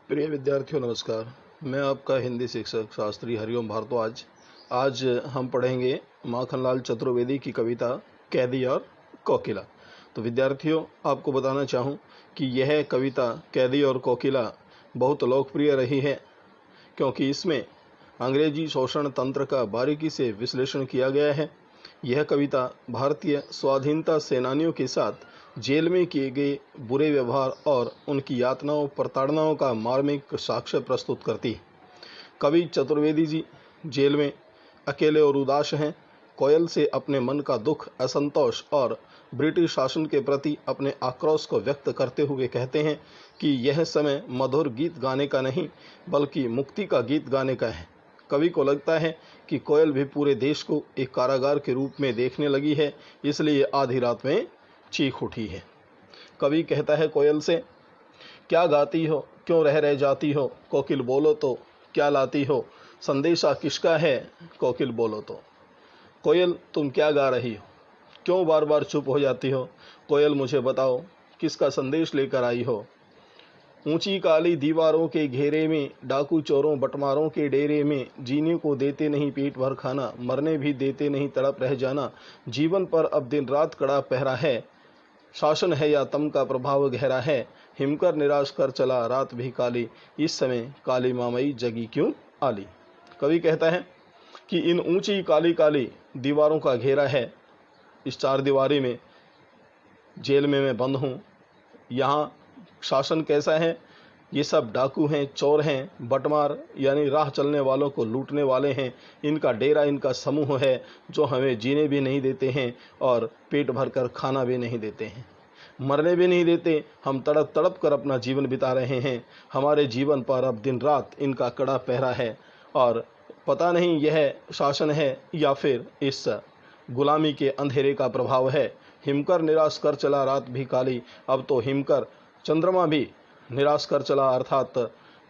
प्रिय विद्यार्थियों नमस्कार। मैं आपका हिंदी शिक्षक शास्त्री हरिओम भारद्वाज। आज हम पढ़ेंगे माखनलाल चतुर्वेदी की कविता कैदी और कोकिला। तो विद्यार्थियों, आपको बताना चाहूँ कि यह कविता कैदी और कोकिला बहुत लोकप्रिय रही है, क्योंकि इसमें अंग्रेजी शोषण तंत्र का बारीकी से विश्लेषण किया गया है। यह कविता भारतीय स्वाधीनता सेनानियों के साथ जेल में किए गए बुरे व्यवहार और उनकी यातनाओं प्रताड़नाओं का मार्मिक साक्ष्य प्रस्तुत करती है। कवि चतुर्वेदी जी जेल में अकेले और उदास हैं। कोयल से अपने मन का दुख, असंतोष और ब्रिटिश शासन के प्रति अपने आक्रोश को व्यक्त करते हुए कहते हैं कि यह समय मधुर गीत गाने का नहीं, बल्कि मुक्ति का गीत गाने का है। कवि को लगता है कि कोयल भी पूरे देश को एक कारागार के रूप में देखने लगी है, इसलिए आधी रात में चीख उठी है। कवि कहता है कोयल से, क्या गाती हो, क्यों रह जाती हो, कोकिल बोलो तो क्या लाती हो, संदेशा किसका है, कोकिल बोलो तो। कोयल तुम क्या गा रही हो, क्यों बार बार चुप हो जाती हो, कोयल मुझे बताओ किसका संदेश लेकर आई हो। ऊंची काली दीवारों के घेरे में, डाकू चोरों बटमारों के डेरे में, जीने को देते नहीं पेट भर खाना, मरने भी देते नहीं तड़प रह जाना। जीवन पर अब दिन रात कड़ा पहरा है, शासन है या तम का प्रभाव गहरा है। हिमकर निराश कर चला रात भी काली, इस समय काली मामई जगी क्यों आली। कवि कहता है कि इन ऊंची काली काली दीवारों का घेरा है, इस चार दीवारी में जेल में मैं बंद हूँ। यहाँ शासन कैसा है, ये सब डाकू हैं, चोर हैं, बटमार यानी राह चलने वालों को लूटने वाले हैं। इनका डेरा, इनका समूह है जो हमें जीने भी नहीं देते हैं और पेट भर कर खाना भी नहीं देते हैं, मरने भी नहीं देते। हम तड़प तड़प कर अपना जीवन बिता रहे हैं। हमारे जीवन पर अब दिन रात इनका कड़ा पहरा है और पता नहीं यह शासन है या फिर इस गुलामी के अंधेरे का प्रभाव है। हिमकर निराश कर चला रात भी काली, अब तो हिमकर चंद्रमा भी निराश कर चला, अर्थात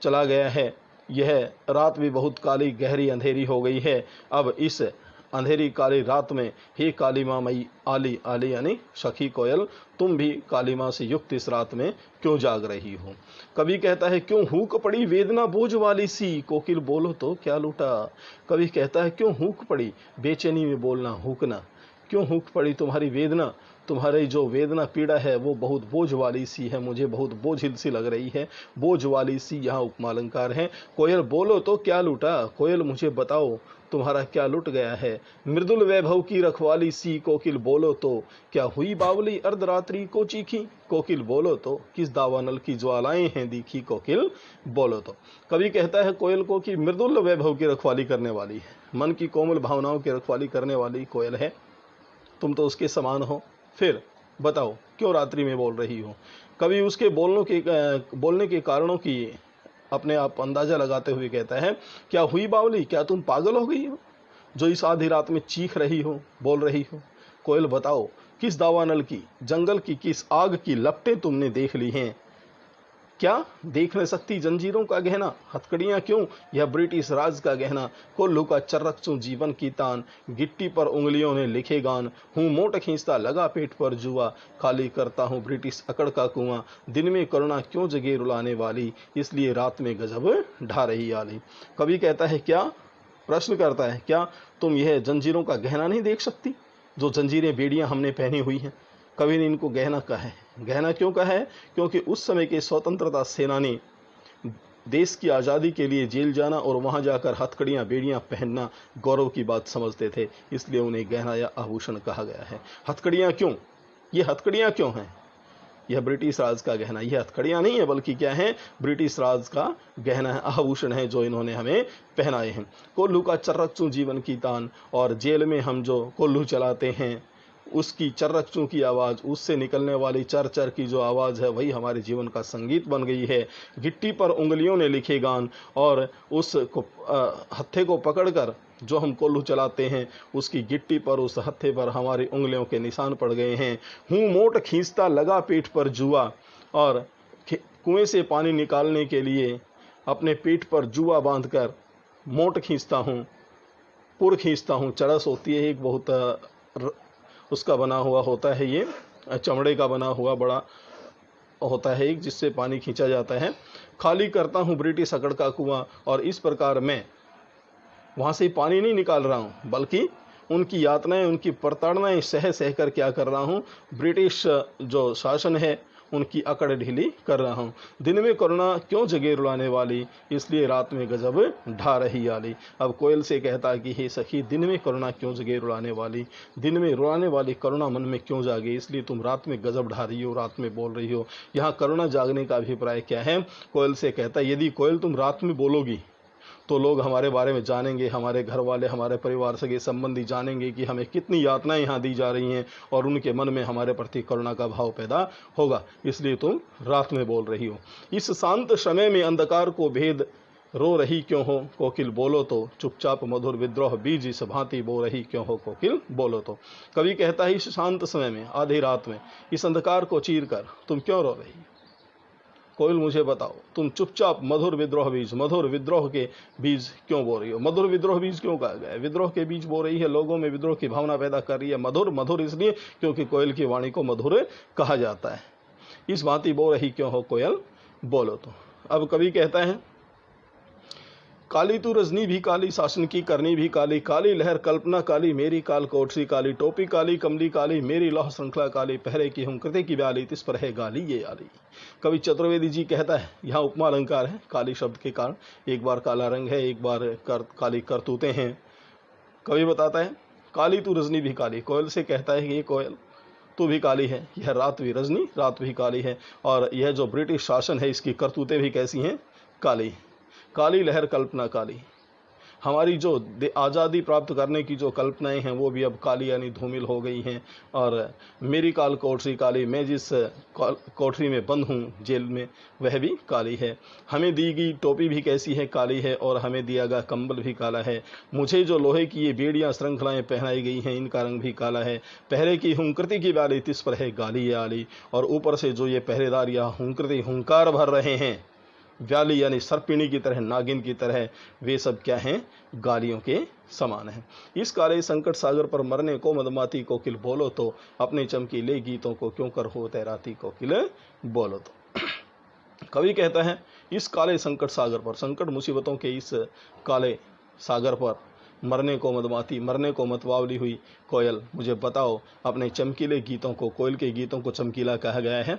चला गया है। यह रात भी बहुत काली गहरी अंधेरी हो गई है। अब इस अंधेरी काली रात में हे काली माँ मई आली आली, यानी सखी कोयल तुम भी काली माँ से युक्त इस रात में क्यों जाग रही हो। कवि कहता है क्यों हुक पड़ी वेदना बोझ वाली सी, कोकिल बोलो तो क्या लूटा। कवि कहता है क्यों हुक पड़ी, बेचैनी में बोलना हुकना, क्यों हुक पड़ी तुम्हारी वेदना, तुम्हारी जो वेदना पीड़ा है वो बहुत बोझ वाली सी है, मुझे बहुत बोझिल सी लग रही है। बोझ वाली सी यहाँ उपमालंकार है। कोयल बोलो तो क्या लूटा, कोयल मुझे बताओ तुम्हारा क्या लुट गया है। मृदुल वैभव की रखवाली सी, कोकिल बोलो तो क्या हुई बावली अर्धरात्रि को चीखी, कोकिल बोलो तो किस दावानल की ज्वालाएं हैं दीखी, कोकिल बोलो तो। कवि कहता है कोयल को कि मृदुल वैभव की रखवाली करने वाली है, मन की कोमल भावनाओं की रखवाली करने वाली कोयल है, तुम तो उसके समान हो, फिर बताओ क्यों रात्रि में बोल रही हो। कवि उसके बोलने के कारणों की अपने आप अंदाजा लगाते हुए कहता है क्या हुई बावली, क्या तुम पागल हो गई हो जो इस आधी रात में चीख रही हो, बोल रही हो। कोयल बताओ किस दावानल की, जंगल की किस आग की लपटें तुमने देख ली हैं, क्या देख न सकती जंजीरों का गहना, हथकड़ियां क्यों यह ब्रिटिश राज का गहना। कोल्हू का चर्रक चूं जीवन की तान, गिट्टी पर उंगलियों ने लिखे गान, हूँ मोट खींचता लगा पेट पर जुआ, खाली करता हूँ ब्रिटिश अकड़ का कुआं, दिन में करुणा क्यों जगे रुलाने वाली, इसलिए रात में गजब ढा रही आली। कवि कहता है क्या, प्रश्न करता है क्या तुम यह जंजीरों का गहना नहीं देख सकती, जो जंजीरें बेड़ियां हमने पहनी हुई हैं। कवि ने इनको गहना कहा है। गहना क्यों कहा है, क्योंकि उस समय के स्वतंत्रता सेनानी देश की आज़ादी के लिए जेल जाना और वहां जाकर हथकड़ियां बेड़ियां पहनना गौरव की बात समझते थे, इसलिए उन्हें गहना या आभूषण कहा गया है। हथकड़ियां क्यों, ये हथकड़ियां क्यों हैं, यह ब्रिटिश राज का गहना, यह हथकड़ियां नहीं है बल्कि क्या है, ब्रिटिश राज का गहना है, आभूषण है जो इन्होंने हमें पहनाए हैं। कोल्हू का चर्रक चूं जीवन की तान, और जेल में हम जो कोल्हू चलाते हैं उसकी चर्रक चूं की आवाज़, उससे निकलने वाली चर चर की जो आवाज़ है वही हमारे जीवन का संगीत बन गई है। गिट्टी पर उंगलियों ने लिखे गान, और उस हत्थे को पकड़कर जो हम कोल्हू चलाते हैं उसकी गिट्टी पर, उस हत्थे पर हमारी उंगलियों के निशान पड़ गए हैं। हूँ मोट खींचता लगा पेट पर जुआ, और कुएं से पानी निकालने के लिए अपने पेट पर जुआ बांधकर मोट खींचता हूँ, पुर खींचता हूँ। चरस होती है एक, बहुत उसका बना हुआ होता है, ये चमड़े का बना हुआ बड़ा होता है एक, जिससे पानी खींचा जाता है। खाली करता हूँ ब्रिटिश अकड़ का कुआं, और इस प्रकार मैं वहाँ से पानी नहीं निकाल रहा हूँ, बल्कि उनकी यातनाएं, उनकी प्रताड़नाएं सह सह कर क्या कर रहा हूँ, ब्रिटिश जो शासन है उनकी अकड़ ढीली कर रहा हूँ। दिन में करुणा क्यों जगे रुलाने वाली, इसलिए रात में गजब ढा रही आली। अब कोयल से कहता है कि हे सखी, दिन में करुणा क्यों जगे रुलाने वाली, दिन में रुलाने वाली करुणा मन में क्यों जागे, इसलिए तुम रात में गजब ढा रही हो, रात में बोल रही हो। यहाँ करुणा जागने का अभिप्राय क्या है? कोयल से कहता है, यदि कोयल तुम रात में बोलोगी तो लोग हमारे बारे में जानेंगे, हमारे घर वाले, हमारे परिवार सगे संबंधी जानेंगे कि हमें कितनी यातनाएं यहाँ दी जा रही हैं, और उनके मन में हमारे प्रति करुणा का भाव पैदा होगा, इसलिए तुम रात में बोल रही हो। इस शांत समय में अंधकार को भेद रो रही क्यों हो, कोकिल बोलो तो, चुपचाप मधुर विद्रोह बीज इस भांति बो रही क्यों हो, कोकिल बोलो तो। कवि कहता है, इस शांत समय में, आधी रात में, इस अंधकार को चीर कर तुम क्यों रो रही हो? कोयल मुझे बताओ, तुम चुपचाप मधुर विद्रोह बीज, मधुर विद्रोह के बीज क्यों बो रही हो? मधुर विद्रोह बीज क्यों कहा गया है? विद्रोह के बीज बो रही है, लोगों में विद्रोह की भावना पैदा कर रही है। मधुर, मधुर इसलिए क्योंकि कोयल की वाणी को मधुर कहा जाता है। इस भांति बो रही क्यों हो, कोयल बोलो तो। अब कवि कहता है, काली तू रजनी भी काली, शासन की करनी भी काली, काली लहर कल्पना काली, मेरी काल कोठसी काली, टोपी काली, कमली काली, मेरी लौह श्रृंखला काली, पहरे की हूं कृति की ब्याली, तिस पर है गाली ये आली। कवि चतुर्वेदी जी कहता है, यहाँ उपमा अलंकार है काली शब्द के कारण, एक बार काला रंग है, एक बार काली करतूतें हैं। कवि बताता है, काली तू रजनी भी काली, कोयल से कहता है कि ये कोयल तू भी काली है, यह रात भी रजनी, रात भी काली है, और यह जो ब्रिटिश शासन है इसकी करतूतें भी कैसी हैं, काली। काली लहर कल्पना काली, हमारी जो आज़ादी प्राप्त करने की जो कल्पनाएं हैं वो भी अब काली यानी धूमिल हो गई हैं। और मेरी काल कोठरी काली, मैं जिस कोठरी में बंद हूँ जेल में, वह भी काली है। हमें दी गई टोपी भी कैसी है, काली है, और हमें दिया गया कंबल भी काला है। मुझे जो लोहे की ये बेड़ियाँ श्रृंखलाएँ पहनाई गई हैं, इनका रंग भी काला है। पहरे की हुंकृति की ब्याली, तिस पर है गाली ये आली, और ऊपर से जो ये पहरेदार या हुंकृति हुंकार भर रहे हैं, व्याली यानी सर्पिणी की तरह, नागिन की तरह, वे सब क्या हैं, गालियों के समान हैं। इस काले संकट सागर पर मरने को मदमाती कोकिल बोलो तो, अपने चमकीले गीतों को क्यों कर हो तैराती कोकिल बोलो तो। कवि कहता है, इस काले संकट सागर पर, संकट मुसीबतों के इस काले सागर पर मरने को मदमाती, मरने को मतवावली हुई कोयल, मुझे बताओ अपने चमकीले गीतों को, कोयल के गीतों को चमकीला कहा गया है,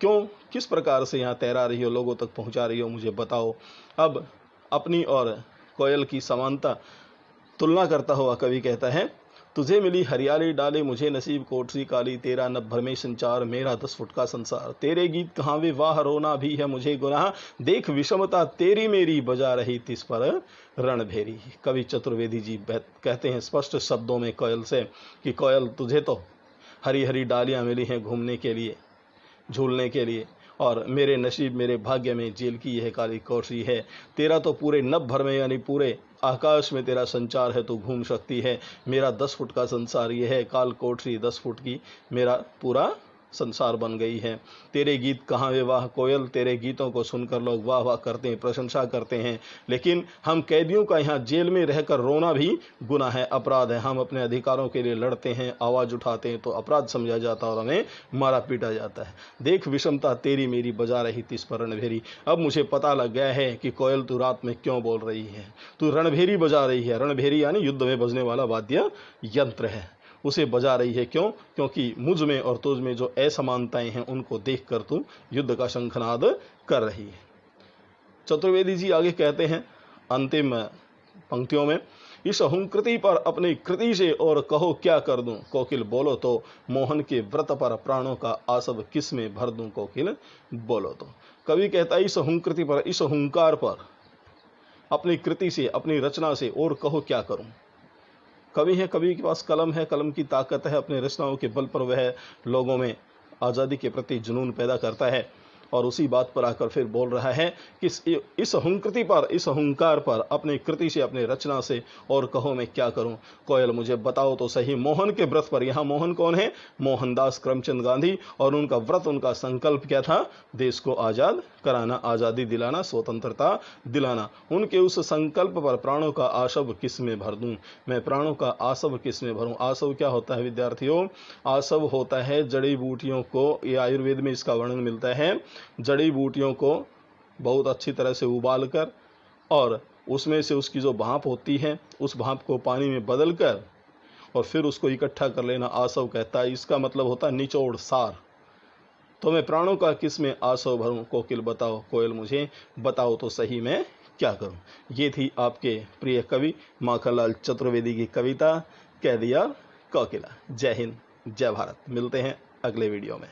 क्यों, किस प्रकार से यहाँ तैरा रही हो, लोगों तक पहुँचा रही हो, मुझे बताओ। अब अपनी और कोयल की समानता तुलना करता हुआ कवि कहता है, तुझे मिली हरियाली डाले, मुझे नसीब कोठरी काली, तेरा नभ भर में संचार, मेरा 10 फुट का संसार, तेरे गीत कहाँ वे वाह, रोना भी है मुझे गुनाह, देख विषमता तेरी मेरी, बजा रही तिस पर रणभेरी। कवि चतुर्वेदी जी कहते हैं स्पष्ट शब्दों में कोयल से कि कोयल, तुझे तो हरी हरी डालियाँ मिली हैं घूमने के लिए, झूलने के लिए, और मेरे नसीब, मेरे भाग्य में जेल की यह काली कोठरी है। तेरा तो पूरे नभ भर में यानी पूरे आकाश में तेरा संचार है, तो घूम सकती है। मेरा 10 फुट का संसार ये है, काल कोठरी 10 फुट की मेरा पूरा संसार बन गई है। तेरे गीत कहाँ वे वाह कोयल, तेरे गीतों को सुनकर लोग वाह वाह करते हैं, प्रशंसा करते हैं, लेकिन हम कैदियों का यहाँ जेल में रहकर रोना भी गुनाह है, अपराध है। हम अपने अधिकारों के लिए लड़ते हैं, आवाज़ उठाते हैं तो अपराध समझा जाता है और हमें मारा पीटा जाता है। देख विषमता तेरी मेरी, बजा रही तिस पर रणभेरी। अब मुझे पता लग गया है कि कोयल तू रात में क्यों बोल रही है, तू रणभेरी बजा रही है। रणभेरी यानी युद्ध में बजने वाला वाद्य यंत्र है, उसे बजा रही है। क्यों? क्योंकि मुझ में और तुझ में जो असमानताएं हैं उनको देखकर तू युद्ध का शंखनाद कर रही है। चतुर्वेदी जी आगे कहते हैं अंतिम पंक्तियों में, इस हुंकृति पर अपनी कृति से और कहो क्या कर दूं, कोकिल बोलो तो, मोहन के व्रत पर प्राणों का आसव किस में भर दूं, कोकिल बोलो तो। कवि कहता है इस हुंकृति पर, इस हुंकार पर, अपनी कृति से, अपनी रचना से और कहो क्या करूं। कवि है, कवि के पास कलम है, कलम की ताकत है, अपने रचनाओं के बल पर वह लोगों में आज़ादी के प्रति जुनून पैदा करता है, और उसी बात पर आकर फिर बोल रहा है कि इस हुंकृति पर, इस हुंकार पर, अपनी कृति से, अपने रचना से और कहो मैं क्या करूं। कोयल मुझे बताओ तो सही, मोहन के व्रत पर। यहाँ मोहन कौन है? मोहनदास करमचंद गांधी, और उनका व्रत, उनका संकल्प क्या था? देश को आज़ाद कराना, आज़ादी दिलाना, स्वतंत्रता दिलाना। उनके उस संकल्प पर प्राणों का आशव किस में भर दूं, मैं प्राणों का आशव किस में भरूं। आशव क्या होता है विद्यार्थियों? आशव होता है जड़ी बूटियों को, ये आयुर्वेद में इसका वर्णन मिलता है, जड़ी बूटियों को बहुत अच्छी तरह से उबाल कर और उसमें से उसकी जो भाप होती है उस भाप को पानी में बदल कर और फिर उसको इकट्ठा कर लेना आशव कहता है। इसका मतलब होता है निचोड़, सार। तो मैं प्राणों का किस में आशव भरूं, कोकिल बताओ, कोयल मुझे बताओ तो सही मैं क्या करूं। ये थी आपके प्रिय कवि माखनलाल चतुर्वेदी की कविता कैदी और कोकिला। जय हिंद, जय भारत। मिलते हैं अगले वीडियो में।